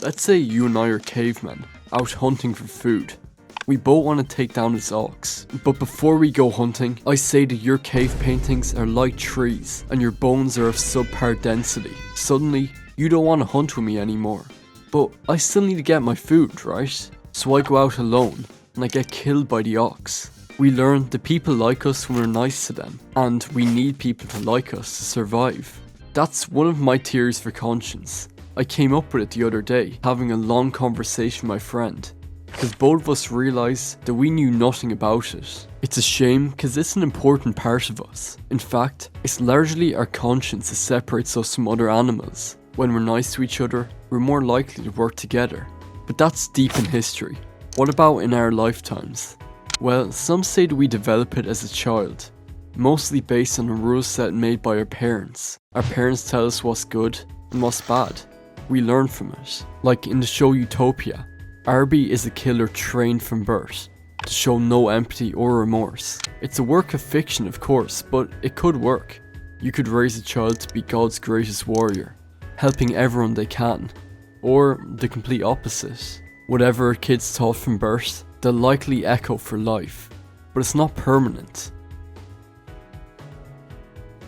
Let's say you and I are cavemen, out hunting for food. We both want to take down this ox, but before we go hunting, I say that your cave paintings are like trees, and your bones are of subpar density. Suddenly, you don't want to hunt with me anymore. But I still need to get my food, right? So I go out alone, and I get killed by the ox. We learn that people like us when we're nice to them, and we need people to like us to survive. That's one of my theories for conscience. I came up with it the other day, having a long conversation with my friend, because both of us realised that we knew nothing about it. It's a shame because it's an important part of us. In fact, it's largely our conscience that separates us from other animals. When we're nice to each other, we're more likely to work together. But that's deep in history. What about in our lifetimes? Well, some say that we develop it as a child, mostly based on a rule set made by our parents. Our parents tell us what's good and what's bad. We learn from it. Like in the show Utopia, Arby is a killer trained from birth to show no empathy or remorse. It's a work of fiction, of course, but it could work. You could raise a child to be God's greatest warrior, helping everyone they can. Or the complete opposite. Whatever a kid's taught from birth, they'll likely echo for life, but it's not permanent.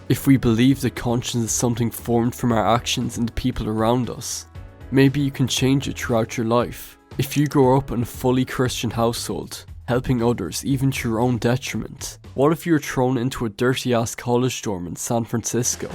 If we believe that conscience is something formed from our actions and the people around us, maybe you can change it throughout your life. If you grow up in a fully Christian household, helping others even to your own detriment, what if you were thrown into a dirty ass college dorm in San Francisco?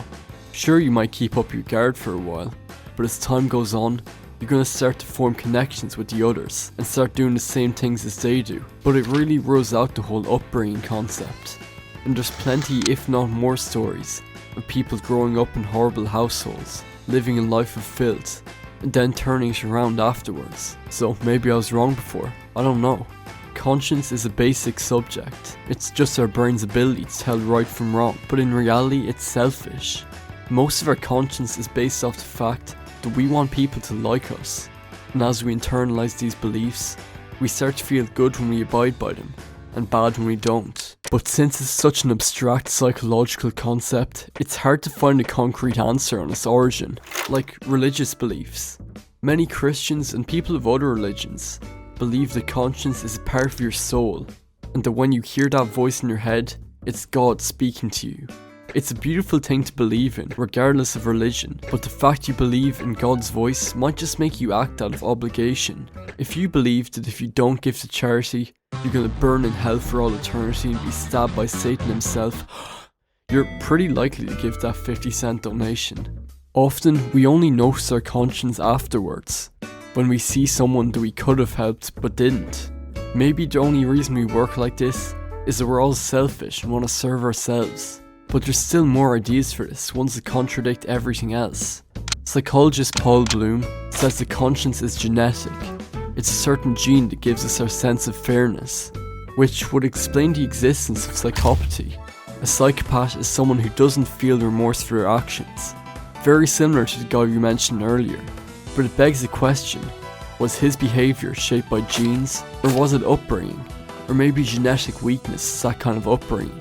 Sure, you might keep up your guard for a while, but as time goes on, you're going to start to form connections with the others and start doing the same things as they do. But it really rules out the whole upbringing concept. And there's plenty, if not more, stories of people growing up in horrible households, living a life of filth, and then turning it around afterwards. So maybe I was wrong before, I don't know. Conscience is a basic subject. It's just our brain's ability to tell right from wrong, but in reality it's selfish. Most of our conscience is based off the fact that we want people to like us, and as we internalise these beliefs, we start to feel good when we abide by them, and bad when we don't. But since it's such an abstract psychological concept, it's hard to find a concrete answer on its origin, like religious beliefs. Many Christians and people of other religions believe that conscience is a part of your soul, and that when you hear that voice in your head, it's God speaking to you. It's a beautiful thing to believe in, regardless of religion, but the fact you believe in God's voice might just make you act out of obligation. If you believe that if you don't give to charity, you're gonna burn in hell for all eternity and be stabbed by Satan himself, you're pretty likely to give that 50-cent donation. Often, we only notice our conscience afterwards, when we see someone that we could have helped but didn't. Maybe the only reason we work like this is that we're all selfish and want to serve ourselves. But there's still more ideas for this, ones that contradict everything else. Psychologist Paul Bloom says that conscience is genetic. It's a certain gene that gives us our sense of fairness, which would explain the existence of psychopathy. A psychopath is someone who doesn't feel remorse for their actions, very similar to the guy we mentioned earlier. But it begs the question, was his behaviour shaped by genes, or was it upbringing? Or maybe genetic weakness is that kind of upbringing?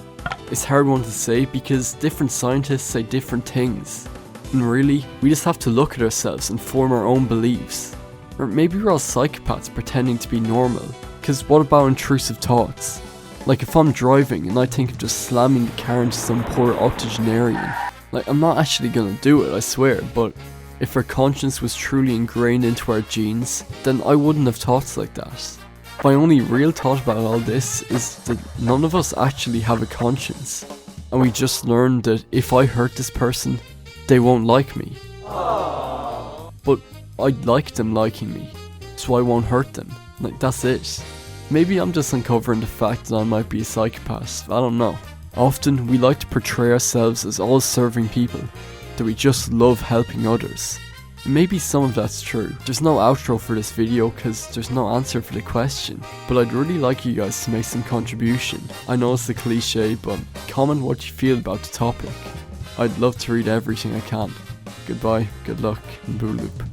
It's a hard one to say because different scientists say different things. And really, we just have to look at ourselves and form our own beliefs. Or maybe we're all psychopaths pretending to be normal. Cause what about intrusive thoughts? Like if I'm driving and I think of just slamming the car into some poor octogenarian. Like I'm not actually gonna do it, I swear, but if our conscience was truly ingrained into our genes, then I wouldn't have thoughts like that. My only real thought about all this is that none of us actually have a conscience, and we just learned that if I hurt this person, they won't like me. But I like them liking me, so I won't hurt them. Like, that's it. Maybe I'm just uncovering the fact that I might be a psychopath, I don't know. Often we like to portray ourselves as all serving people, that we just love helping others. Maybe some of that's true. There's no outro for this video because there's no answer for the question, but I'd really like you guys to make some contribution. I know it's a cliche, but comment what you feel about the topic. I'd love to read everything I can. Goodbye, good luck, and boo loop.